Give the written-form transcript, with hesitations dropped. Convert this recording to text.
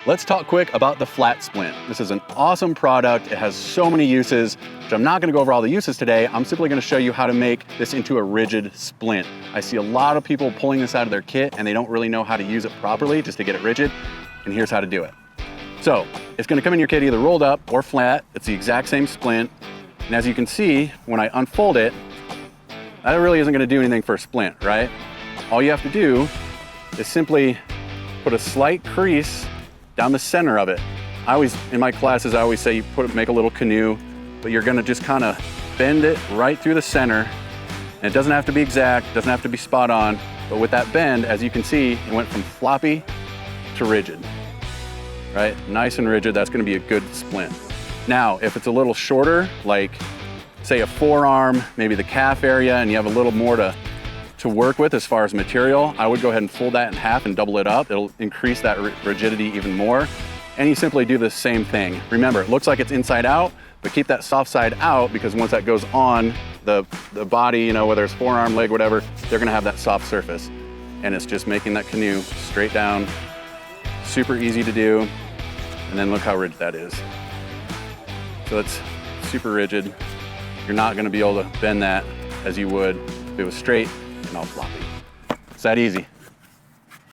Let's talk quick about the flat splint. This is an awesome product. It has so many uses, which I'm not gonna go over all the uses today. I'm simply gonna show you how to make this into a rigid splint. I see a lot of people pulling this out of their kit and they don't really know how to use it properly just to get it rigid. And here's how to do it. So it's gonna come in your kit either rolled up or flat. It's the exact same splint. And as you can see, when I unfold it, that really isn't gonna do anything for a splint, right? All you have to do is simply put a slight crease down the center of it. In my classes, I always say you make a little canoe, but you're gonna just kind of bend it right through the center. And it doesn't have to be exact, doesn't have to be spot on, but with that bend, as you can see, it went from floppy to rigid, right? Nice and rigid, that's gonna be a good splint. Now, if it's a little shorter, like say a forearm, maybe the calf area, and you have a little more to work with as far as material, I would go ahead and fold that in half and double it up. It'll increase that rigidity even more. And you simply do the same thing. Remember, it looks like it's inside out, but keep that soft side out because once that goes on the body, you know, whether it's forearm, leg, whatever, they're gonna have that soft surface. And it's just making that canoe straight down, super easy to do. And then look how rigid that is. So it's super rigid. You're not gonna be able to bend that as you would if it was straight and all floppy. It's that easy.